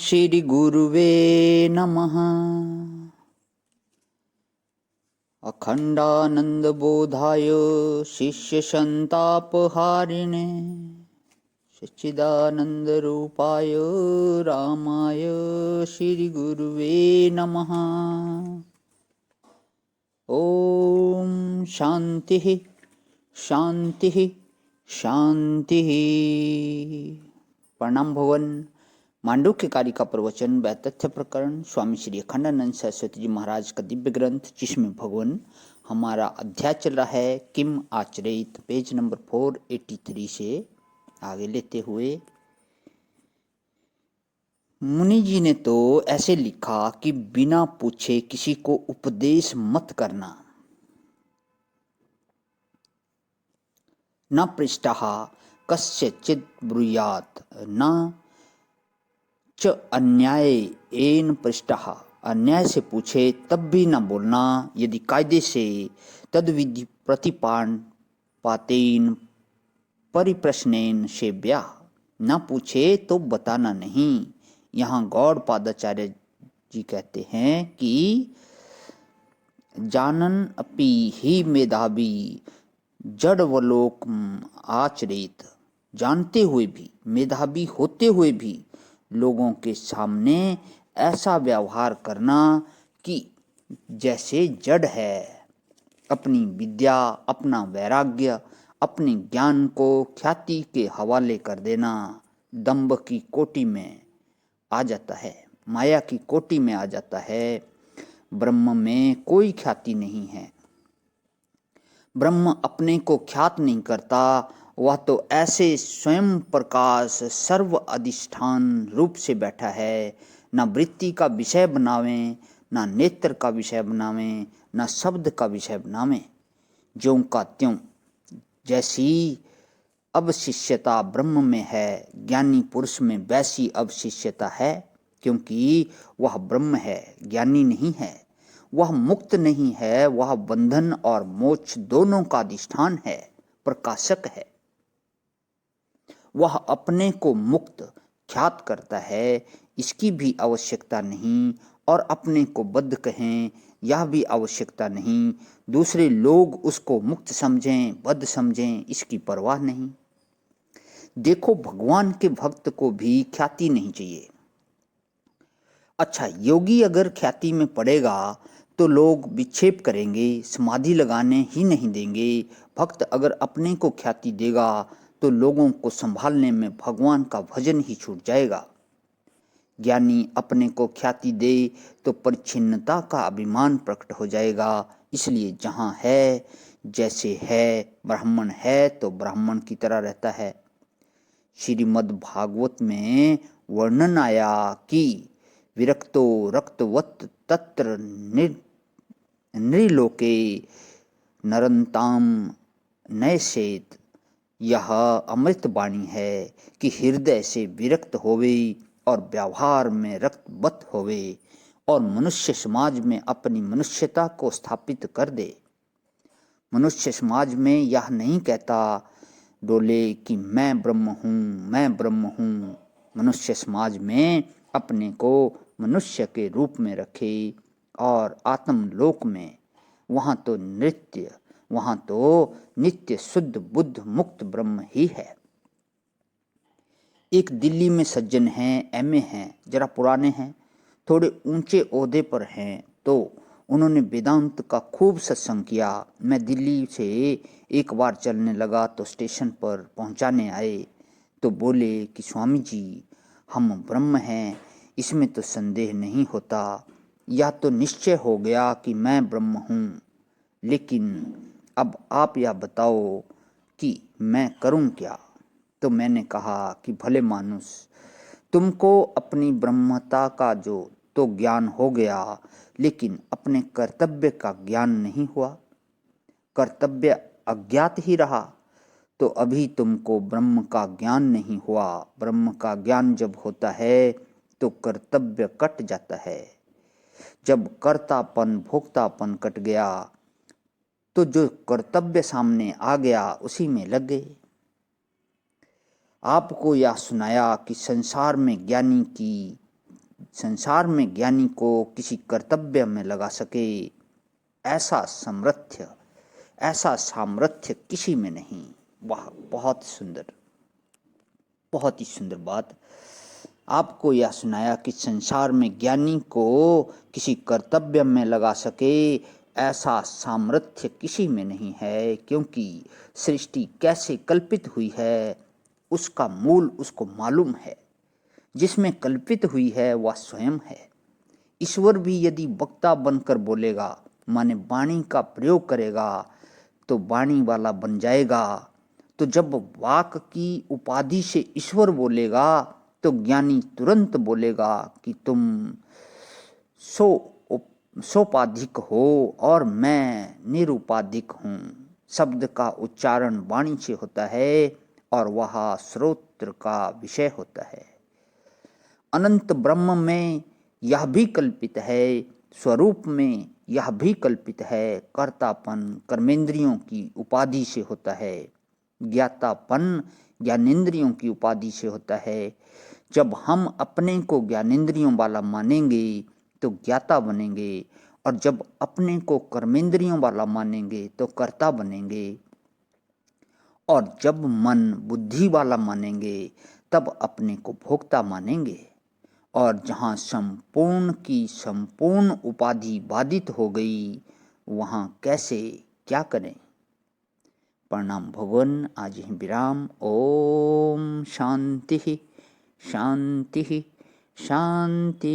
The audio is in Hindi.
श्री गुरुवे नमः। अखंडानंदबोधाय शिष्यसंतापहारिणे सच्चिदानंदरूपाय रामाय श्री गुरुवे नमः। ओम शांति शांति शांति। प्रणाम भवन। मांडुक्य कारिका प्रवचन व तथ्य प्रकरण स्वामी श्री अखंडानंद सरस्वती जी महाराज का दिव्य ग्रंथ, जिसमें भगवान हमारा अध्याय चल रहा है किम आचरित, पेज नंबर 483 से आगे लेते हुए मुनि जी ने तो ऐसे लिखा कि बिना पूछे किसी को उपदेश मत करना। न पृष्ठः कस्यचित् ब्रूयात् न च अन्यायेन पृष्ठः, अन्याय से पूछे तब भी न बोलना। यदि कायदे से तद्विधि प्रतिपातेन परिप्रश्नेन सेव्या, न पूछे तो बताना नहीं। यहाँ गौड़पादाचार्य जी कहते हैं कि जानन अपि ही मेधावी जड़वलोक आचरित, जानते हुए भी, मेधावी होते हुए भी लोगों के सामने ऐसा व्यवहार करना कि जैसे जड़ है। अपनी विद्या, अपना वैराग्य, अपने ज्ञान को ख्याति के हवाले कर देना दंभ की कोटि में आ जाता है, माया की कोटि में आ जाता है। ब्रह्म में कोई ख्याति नहीं है। ब्रह्म अपने को ख्यात नहीं करता। वह तो ऐसे स्वयं प्रकाश सर्व अधिष्ठान रूप से बैठा है। न वृत्ति का विषय बनावें, न नेत्र का विषय बनावें, न शब्द का विषय बनावें। ज्यों का त्यों, जैसी अवशिष्यता ब्रह्म में है, ज्ञानी पुरुष में वैसी अवशिष्यता है, क्योंकि वह ब्रह्म है, ज्ञानी नहीं है। वह मुक्त नहीं है, वह बंधन और मोक्ष दोनों का अधिष्ठान है, प्रकाशक है। वह अपने को मुक्त ख्यात करता है, इसकी भी आवश्यकता नहीं, और अपने को बद्ध कहें यह भी आवश्यकता नहीं। दूसरे लोग उसको मुक्त समझें, बद्ध समझें, इसकी परवाह नहीं। देखो, भगवान के भक्त को भी ख्याति नहीं चाहिए। अच्छा, योगी अगर ख्याति में पड़ेगा तो लोग विक्षेप करेंगे, समाधि लगाने ही नहीं देंगे। भक्त अगर अपने को ख्याति देगा तो लोगों को संभालने में भगवान का भजन ही छूट जाएगा। ज्ञानी अपने को ख्याति दे तो परिच्छिन्नता का अभिमान प्रकट हो जाएगा। इसलिए जहाँ है, जैसे है, ब्राह्मण है तो ब्राह्मण की तरह रहता है। श्रीमद् भागवत में वर्णन आया कि विरक्तो रक्तवत् तत्र नृलोके नरंताम नयसेत। यह अमृत वाणी है कि हृदय से विरक्त होवे और व्यवहार में रक्तवत होवे और मनुष्य समाज में अपनी मनुष्यता को स्थापित कर दे। मनुष्य समाज में यह नहीं कहता डोले कि मैं ब्रह्म हूँ, मैं ब्रह्म हूँ। मनुष्य समाज में अपने को मनुष्य के रूप में रखे और आत्मलोक में वहाँ तो नृत्य, वहाँ तो नित्य शुद्ध बुद्ध मुक्त ब्रह्म ही है। एक दिल्ली में सज्जन हैं, एमए हैं, जरा पुराने हैं, थोड़े ऊंचे ओहदे पर हैं। तो उन्होंने वेदांत का खूब सत्संग किया। मैं दिल्ली से एक बार चलने लगा तो स्टेशन पर पहुंचाने आए तो बोले कि स्वामी जी, हम ब्रह्म हैं, इसमें तो संदेह नहीं होता। यह तो निश्चय हो गया कि मैं ब्रह्म हूँ, लेकिन अब आप यह बताओ कि मैं करूँ क्या। तो मैंने कहा कि भले मानुस, तुमको अपनी ब्रह्मता का जो तो ज्ञान हो गया, लेकिन अपने कर्तव्य का ज्ञान नहीं हुआ। कर्तव्य अज्ञात ही रहा तो अभी तुमको ब्रह्म का ज्ञान नहीं हुआ। ब्रह्म का ज्ञान जब होता है तो कर्तव्य कट जाता है। जब कर्तापन भोक्तापन कट गया तो जो कर्तव्य सामने आ गया उसी में लग गए। आपको यह सुनाया कि संसार में ज्ञानी की संसार में ज्ञानी को किसी कर्तव्य में लगा सके, ऐसा सामर्थ्य किसी में नहीं। वाह, बहुत सुंदर, बहुत ही सुंदर बात। आपको यह सुनाया कि संसार में ज्ञानी को किसी कर्तव्य में लगा सके ऐसा सामर्थ्य किसी में नहीं है, क्योंकि सृष्टि कैसे कल्पित हुई है उसका मूल उसको मालूम है। जिसमें कल्पित हुई है वह स्वयं है। ईश्वर भी यदि वक्ता बनकर बोलेगा, माने वाणी का प्रयोग करेगा, तो वाणी वाला बन जाएगा। तो जब वाक की उपाधि से ईश्वर बोलेगा तो ज्ञानी तुरंत बोलेगा कि तुम सोपाधिक हो और मैं निरुपाधिक हूँ। शब्द का उच्चारण वाणी से होता है और वह श्रोत्र का विषय होता है। अनंत ब्रह्म में यह भी कल्पित है, स्वरूप में यह भी कल्पित है। कर्तापन कर्मेंद्रियों की उपाधि से होता है, ज्ञातापन ज्ञानेंद्रियों की उपाधि से होता है। जब हम अपने को ज्ञानेंद्रियों वाला मानेंगे तो ज्ञाता बनेंगे, और जब अपने को कर्मेंद्रियों वाला मानेंगे तो कर्ता बनेंगे, और जब मन बुद्धि वाला मानेंगे तब अपने को भोक्ता मानेंगे। और जहाँ संपूर्ण की संपूर्ण उपाधि बाधित हो गई, वहाँ कैसे क्या करें। प्रणाम भगवान। आज ही विराम। ओम शांति शांति शांति।